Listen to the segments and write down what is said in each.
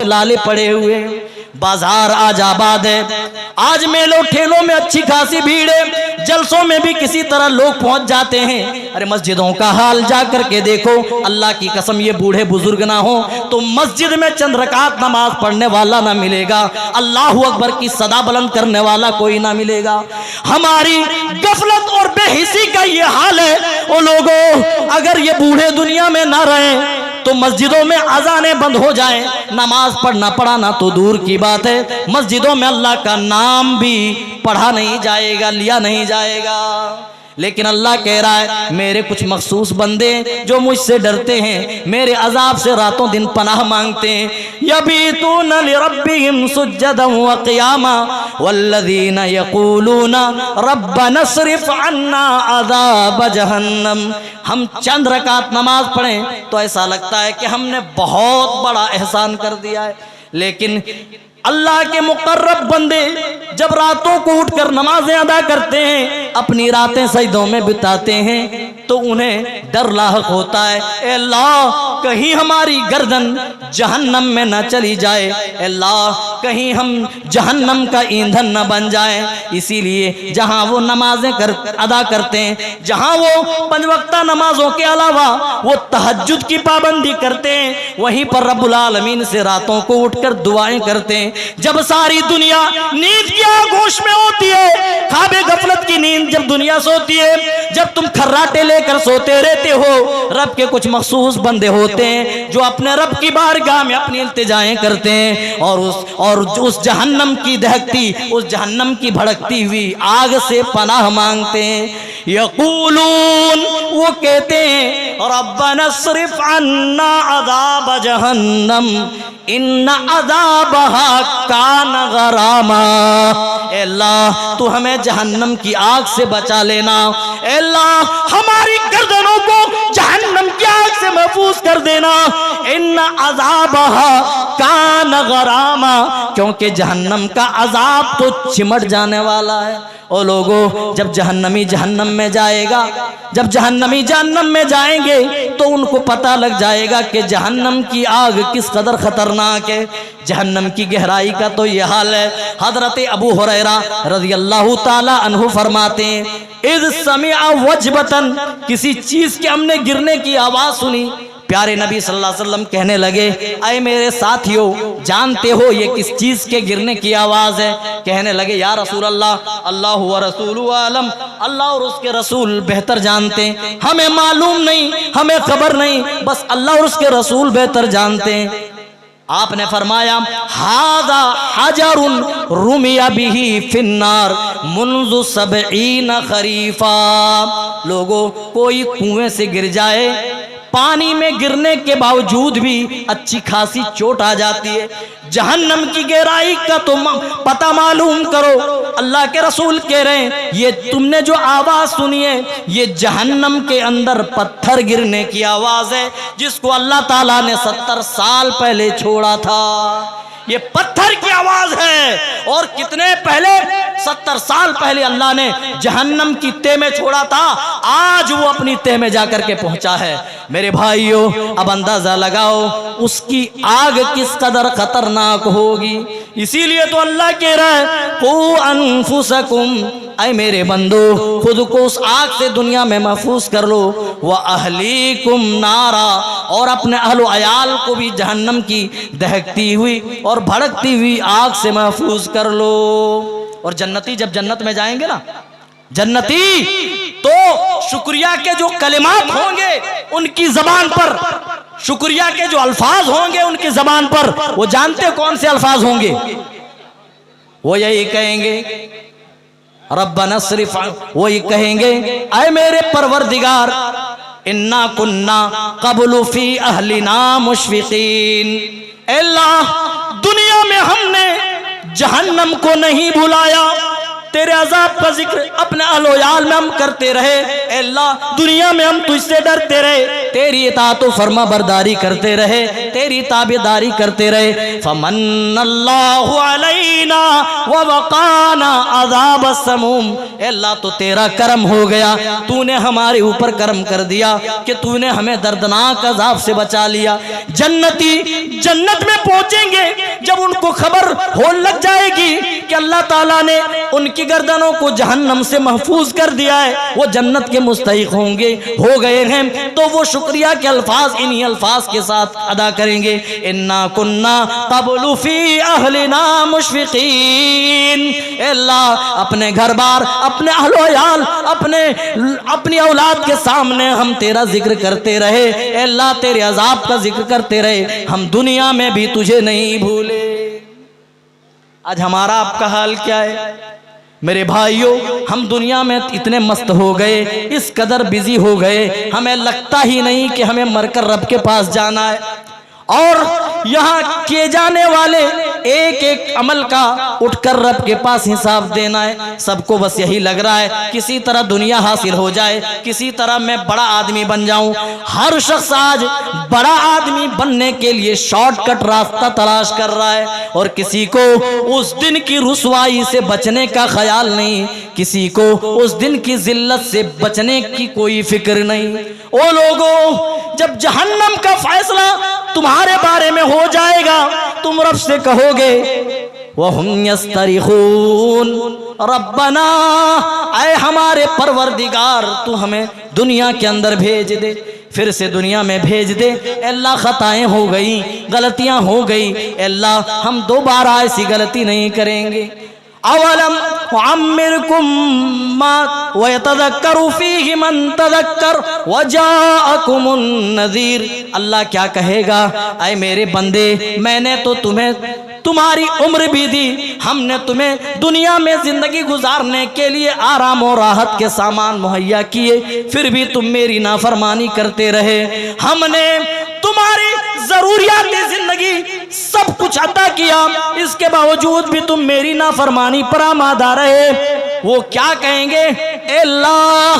लाले पड़े हुए हैं, बाजार आज आबाद है, आज मेलों ठेलों में अच्छी खासी भीड़ है, जलसों में भी किसी तरह लोग पहुंच जाते हैं। अरे मस्जिदों का हाल जा करके देखो, अल्लाह की कसम ये बूढ़े बुजुर्ग ना हो तो मस्जिद में चंद रकात नमाज पढ़ने वाला ना मिलेगा, अल्लाहू अकबर की सदा बुलंद करने वाला कोई ना मिलेगा। हमारी गफलत और बेहिसी का ये हाल है। ओ लोगों, अगर ये बूढ़े दुनिया में ना रहे तो मस्जिदों में अजानें बंद हो जाएं, नमाज पढ़ना पढ़ाना तो दूर की बात है, मस्जिदों में अल्लाह का नाम भी पढ़ा नहीं जाएगा, लिया नहीं जाएगा। लेकिन अल्लाह कह रहा है मेरे कुछ मखसूस बंदे जो मुझसे डरते हैं, मेरे अजाब से रातों दिन पनाह मांगते हैं, यबीतूना लिरब्बिहिम सुज्जदन व क़ियामा वल्लज़ीना यक़ूलूना रब्बना स्रिफ़ अन्ना अज़ाब जहन्नम। हम चंद रकात नमाज पढ़ें तो ऐसा लगता है कि हमने बहुत बड़ा एहसान कर दिया है, लेकिन अल्लाह के मुकर्रब बंदे जब रातों को उठकर नमाजें अदा करते हैं, अपनी रातें सजदों में बिताते हैं, तो उन्हें डर लाहक होता है, ए अल्लाह कहीं हमारी गर्दन जहन्नम में न चली जाए, अल्लाह कहीं हम जहन्नम का ईंधन न बन जाए। इसीलिए जहां वो नमाजें अदा करते हैं, जहां वो 5 वक्ता नमाजों के अलावा वो तहज्जुद की पाबंदी करते हैं, वहीं पर रब्बुल आलमीन से रातों को उठकर दुआएं करते हैं। जब सारी दुनिया नींद की आगोश में होती है, ख्वाबे गफलत की नींद जब दुनिया सोती है, जब तुम खर्राटे लेकर सोते रहते हो, रब के कुछ मखसूस बंदे होते हैं जो अपने रब की बारगाह में अपनी इल्तिजाएं करते हैं और उस जहन्नम की दहकती, उस जहन्नम की भड़कती हुई आग से पनाह मांगते हैं। यक़ूलून, वो कहते हैं रब्बना स्रिफ़ अन्ना अज़ाब जहन्नम इन्ना अज़ाबहा कान गरामा। अल्लाह तू हमें जहन्नम की आग से बचा लेना, अल्लाह हमारी गर्दनों को जहन्नम की आग से महफूज कर देना। इन्ना अज़ाबहा कान गरामा, क्योंकि जहन्नम का अजाब तो चिमट जाने वाला है। ओ लोगों, जब जहन्नमी जहन्नम में जाएगा, जब जहन्नमी जहन्नम में जाएंगे तो उनको पता लग जाएगा कि जहन्नम की आग किस कदर खतरनाक है। जहन्नम की गहराई का तो यह हाल है। हजरत अबू हुरैरा रज़ियल्लाहु ताला अन्हु फरमाते हैं, इज़ समिअ वजबतन, किसी चीज के हमने गिरने की आवाज सुनी, प्यारे नबी सल्लल्लाहु अलैहि वसल्लम कहने लगे, अय मेरे साथियों, जानते हो ये किस चीज के गिरने की आवाज है? कहने लगे, या रसूल अल्लाह, अल्लाह व रसूलु आलम, अल्लाह और उसके रसूल बेहतर जानते हैं, हमें मालूम नहीं, हमें खबर नहीं, बस अल्लाह और उसके रसूल बेहतर जानते हैं। आपने फरमाया, हादा हजरुन रुमिया बिही फिन्नार मुन्ज़ु 70 खरीफा। लोगों, कोई कुएं से गिर जाए, पानी में गिरने के बावजूद भी अच्छी खासी चोट आ जाती है। जहन्नम की गहराई का तो पता मालूम करो। अल्लाह के रसूल कह रहे हैं, ये तुमने जो आवाज सुनी है, ये जहन्नम के अंदर पत्थर गिरने की आवाज है, जिसको अल्लाह ताला ने 70 साल पहले छोड़ा था। ये पत्थर की आवाज है। और कितने पहले, 70 साल पहले अल्लाह ने जहन्नम की तह में छोड़ा था, आज वो अपनी तह में जाकर के पहुंचा है। मेरे भाइयों, अब अंदाजा लगाओ उसकी आग किस कदर खतरनाक होगी। इसीलिए तो अल्लाह कह रहा है, कू अनफुसकुम, ऐ मेरे बंदो, खुद को उस आग से दुनिया में महफूज कर लो, व अहलीकुम नारा, और अपने अहलो अयाल को भी जहन्नम की दहकती हुई और भड़कती हुई आग से महफूज कर लो। और जन्नती जब जन्नत में जाएंगे ना, जन्नती तो शुक्रिया के जो कलिमात होंगे उनकी जबान पर, शुक्रिया के जो अल्फाज होंगे उनकी जबान पर, वो जानते कौन से अल्फाज होंगे? वो यही कहेंगे, रब्बना स्रिफ, वही कहेंगे, ऐ मेरे परवरदिगार, इन्ना कुन्ना क़ब्लु फी अहलिना मुशफ़िक़ीन। अल्लाह, दुनिया में हमने जहन्नम को नहीं भुलाया, तेरे अजाब का जिक्र अपने अहलो-याल में हम करते रहे। अल्लाह दुनिया में हम तुझसे डरते रहे, तेरी इताअत व फर्मा बरदारी करते रहे, तेरी ताबेदारी करते रहे। फमन्नल्लाहु अलैना व वक़ाना अज़ाब समूम। अल्लाह तो तेरा करम हो गया, तूने हमारे ऊपर करम कर दिया कि तूने हमें दर्दनाक अजाब से बचा लिया। जन्नती जन्नत में पहुंचेंगे जब उनको खबर हो लग जाएगी कि अल्लाह ताला ने उनकी गर्दनों को जहन्नम से महफूज कर दिया है, वो जन्नत के मुस्तहिक होंगे, हो गए हैं, तो वो शुक्रिया के अल्फाज इन्हीं अल्फाज के साथ अदा करेंगे, इन्ना कुन्ना क़ब्लु फी अहलिना मुशफ़िक़ीन। अल्लाह अपने घर बार, अपने अहलो-याल, अपनी औलाद के सामने हम तेरा जिक्र करते रहे। अल्लाह तेरे अजाब का जिक्र करते रहे, हम दुनिया में भी तुझे नहीं भूले। आज हमारा आपका हाल क्या है मेरे भाइयों? हम दुनिया में इतने मस्त हो गए, इस कदर बिजी हो गए, हमें लगता ही नहीं कि हमें मरकर रब के पास जाना है। और यहाँ किए जाने वाले एक एक अमल का उठकर रब के पास हिसाब देना है। सबको बस यही लग रहा है किसी तरह दुनिया हासिल हो जाए, किसी तरह मैं बड़ा आदमी बन जाऊं। हर शख्स आज बड़ा आदमी बनने के लिए शॉर्टकट रास्ता तलाश कर रहा है, और किसी को उस दिन की रुसवाई से बचने का ख्याल नहीं, किसी को उस दिन की जिल्लत से बचने की कोई फिक्र नहीं। ओ लोगों, जब जहन्नम का फैसला तुम्हारे बारे में हो जाएगा, तुम रब से कहोगे वहुम यस्तरिखून रब्बना, ऐ हमारे परवरदिगार तू हमें दुनिया के अंदर भेज दे, फिर से दुनिया में भेज दे। अल्लाह खताएं हो गई, गलतियां हो गई, अल्लाह हम दोबारा ऐसी गलती नहीं करेंगे। अवलम अम्मिरकुम मा वयतज़क्करु फीहि मन तज़क्कर वजाअकुमुन नज़ीर। अल्लाह क्या कहेगा, ऐ मेरे बंदे, मैंने तो तुम्हें तुम्हारी उम्र भी दी, हमने तुम्हें दुनिया में जिंदगी गुजारने के लिए आराम और राहत के सामान मुहैया किए, फिर भी तुम मेरी नाफरमानी करते रहे। हमने तुम्हारी जरूरियात जिंदगी सब कुछ अता किया, इसके बावजूद भी तुम मेरी नाफरमानी पर आमादा रहे। वो क्या कहेंगे, अल्लाह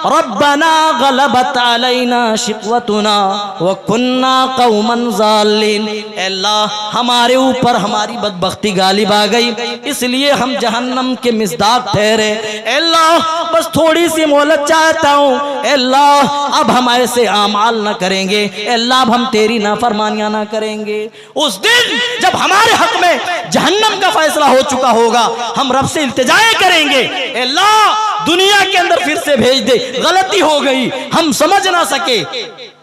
रब्बना गलबत अलैना शिकवतुना व कुन्ना कौमन ज़ालिन। अल्लाह हमारे ऊपर हमारी बदबख्ती गालिब आ गई, इसलिए हम जहन्नम के मिज़दाक ठहरे। अल्लाह बस थोड़ी सी मोहलत चाहता हूँ, अल्लाह अब हम ऐसे आमाल न करेंगे, अल्लाह अब हम तेरी नाफरमानियां ना करेंगे। उस दिन जब हमारे हक में जहन्नम का फैसला हो चुका होगा, हम रब से इल्तिजाएं करेंगे, अल्लाह दुनिया के अंदर फिर से भेज दे, गलती हो गई, हम समझ ना सके।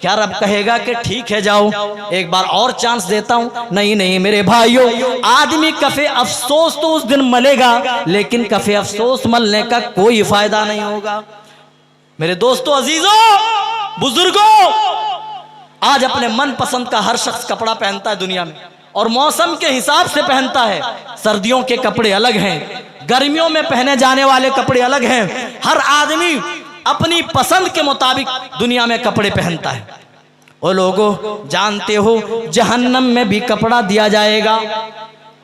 क्या रब कहेगा कि ठीक है जाओ एक बार और चांस देता हूं? नहीं नहीं मेरे भाइयों, आदमी कफे अफसोस तो उस दिन मलेगा, लेकिन कफे अफसोस मलने का कोई फायदा नहीं होगा। मेरे दोस्तों, अजीजों, बुजुर्गों, आज अपने मन पसंद का हर शख्स कपड़ा पहनता है दुनिया में, और मौसम के हिसाब से पहनता है। सर्दियों के कपड़े अलग हैं, गर्मियों में पहने जाने वाले कपड़े अलग हैं। हर आदमी अपनी पसंद के मुताबिक दुनिया में कपड़े पहनता है। ओ लोगों, जानते हो जहन्नम में भी कपड़ा दिया जाएगा।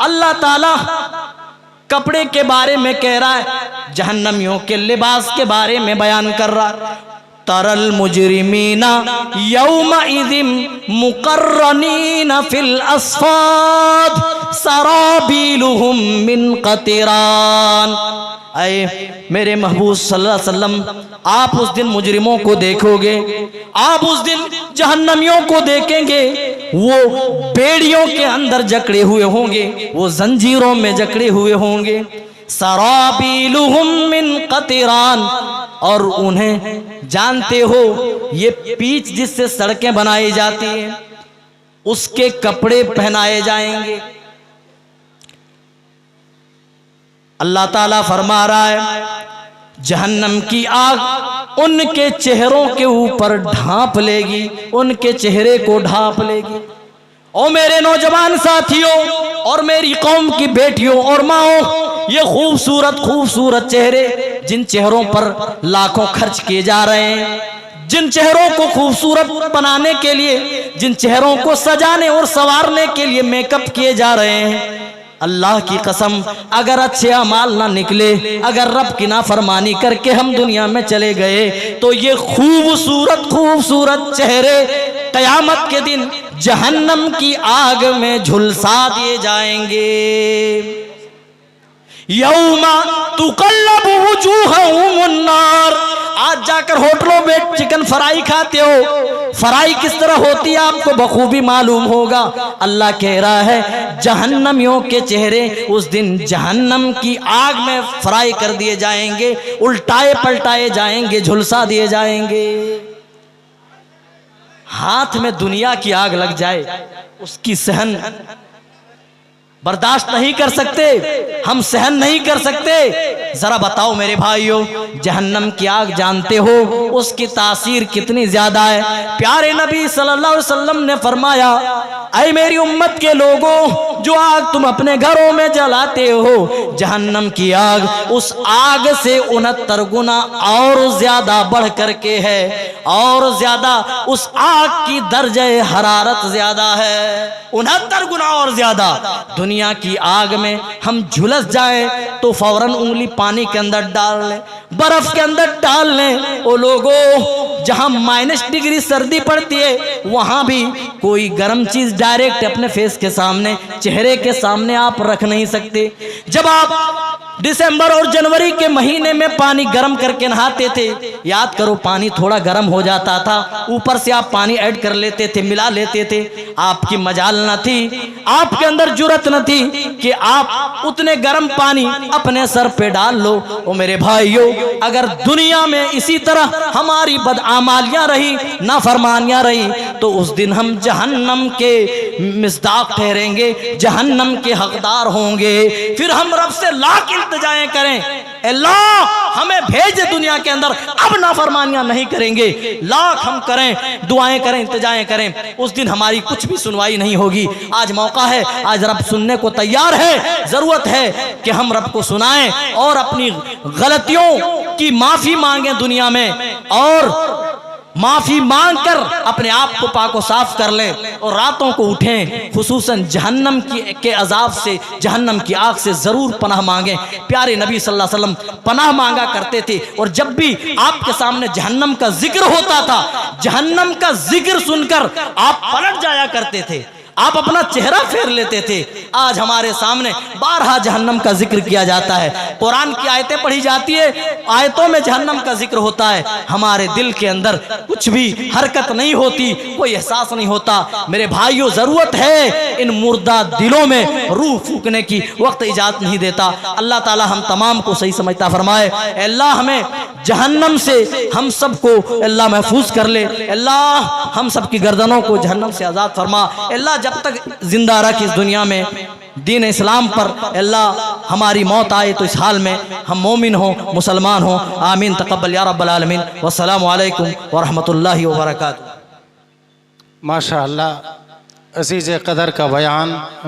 अल्लाह ताला कपड़े के बारे में कह रहा है, जहन्नमियों के लिबास के बारे में बयान कर रहा है। तरल मुजरिमीना यौमइज़िम मुक़र्रनीना फिल अस्फ़ाद सराबीलुहुम मिन क़तिरान। ऐ मेरे महबूब सल्लल्लाहु अलैहि वसल्लम, आप उस दिन मुजरिमों को देखोगे, आप उस दिन जहन्नमियों को देखेंगे, वो बेड़ियों के अंदर जकड़े हुए होंगे, वो जंजीरों में जकड़े हुए होंगे। सराबीलुहुम मिन क़तिरान, और उन्हें जानते हो ये पीच जिससे सड़कें बनाई जाती हैं, उसके कपड़े पहनाए जाएंगे। अल्लाह ताला फरमा रहा है, जहन्नम की आग उनके चेहरों के ऊपर ढांप लेगी, उनके चेहरे को ढांप लेगी। ओ मेरे नौजवान साथियों और मेरी कौम की बेटियों और माओ, ये खूबसूरत खूबसूरत चेहरे, जिन चेहरों पर लाखों खर्च किए जा रहे हैं, जिन चेहरों को खूबसूरत बनाने के लिए, जिन चेहरों को सजाने और संवारने के लिए मेकअप किए जा रहे हैं, अल्लाह की कसम, अगर अच्छे अमाल ना निकले, अगर रब की नाफरमानी करके हम दुनिया में चले गए, तो ये खूबसूरत खूबसूरत चेहरे कयामत के दिन जहन्नम की आग में झुलसा दिए जाएंगे। यौमा तुकल्लबु वुजूहुहुम नार। आज जाकर होटलों में चिकन फ्राई खाते हो, फ्राई किस तरह होती है आपको बखूबी मालूम होगा। अल्लाह कह रहा है जहन्नमियों के चेहरे उस दिन जहन्नम की आग में फ्राई कर दिए जाएंगे, उल्टाए पलटाए जाएंगे, झुलसा दिए जाएंगे। हाथ में दुनिया की आग लग जाए, उसकी सहन बर्दाश्त नहीं कर सकते, हम सहन नहीं कर सकते। जरा बताओ मेरे भाइयों, जहन्नम की आग जानते हो उसकी तासीर कितनी ज्यादा है। प्यारे नबी सल्लल्लाहु अलैहि वसल्लम ने फरमाया, ऐ मेरी उम्मत के लोगों, जो आग तुम अपने घरों में जलाते हो, जहन्नम की आग उस आग से 69 गुना और ज्यादा बढ़ करके है, और ज्यादा उस आग की दर्जे हरारत ज्यादा है, 69 गुना और ज्यादा। दुनिया की आग में हम झुलस जाए तो फौरन उंगली पानी के अंदर डाल लें, बर्फ के अंदर डाल लें। ओ लोगों, जहां -डिग्री सर्दी पड़ती है वहां भी कोई गर्म चीज डायरेक्ट अपने फेस के सामने, चेहरे के सामने आप रख नहीं सकते। जब आप दिसंबर और जनवरी के महीने में पानी गर्म करके नहाते थे, याद करो पानी थोड़ा गर्म हो जाता था, ऊपर से आप पानी ऐड कर लेते थे, मिला लेते थे। आपकी मजाल न थी, आपके अंदर जुर्रत न थी कि आप उतने गर्म पानी अपने सर पे डाल लो। ओ मेरे भाइयों, अगर दुनिया में इसी तरह हमारी बदआमालियां रही, नाफरमानियां रही, तो उस दिन हम जहन्नम के मिस्दाक ठहरेंगे, जहन्नम के हकदार होंगे। फिर हम रब से लाख इल्तिजाएं करें, अल्लाह हमें भेज दुनिया के अंदर, अब नाफरमानियां नहीं करेंगे। लाख हम करें, दुआएं करें, इल्तिजाएं करें, उस दिन हमारी कुछ भी सुनवाई नहीं होगी। आज मौका है, आज रब सुनने को तैयार है। जरूरत है कि हम रब को सुनाएं और अपनी गलतियों की माफी मांगें दुनिया में, और माफी मांगकर अपने आप को पाको साफ कर लें, और रातों को उठें, खुसूसन जहन्नम के अजाब से, जहन्नम की आग से जरूर पनाह मांगें। प्यारे नबी सल्लल्लाहु अलैहि वसल्लम पनाह मांगा करते थे, और जब भी आपके सामने जहन्नम का जिक्र होता था, जहन्नम का जिक्र सुनकर आप पलट जाया करते थे, आप अपना चेहरा फेर लेते थे। आज हमारे सामने बारहा जहन्नम का जिक्र किया जाता है, कुरान की आयतें पढ़ी जाती है, आयतों में जहन्नम का जिक्र होता है, हमारे दिल के अंदर कुछ भी हरकत नहीं होती, कोई एहसास नहीं होता। मेरे भाइयों, जरूरत है इन मुर्दा दिलों में रूह फूकने की, वक्त इजाजत नहीं देता। अल्लाह ताला हम तमाम को सही समझता फरमाए। अल्लाह हमें जहन्नम से हम सबको अल्लाह महफूज कर ले। अल्लाह हम सब की गर्दनों को जहन्नम से आज़ाद फरमा। अल्लाह जब तक जिंदा रख इस दुनिया में दीन इस्लाम पर, अल्लाह हमारी मौत आए तो इस हाल में हम मोमिन हो, मुसलमान हो। आमीन तक़ब्बल या रब्बल आलमीन। वस्सलामु अलैकुम व रहमतुल्लाहि व बरकातुहू। माशा अल्लाह, अज़ीज़ क़दर का बयान।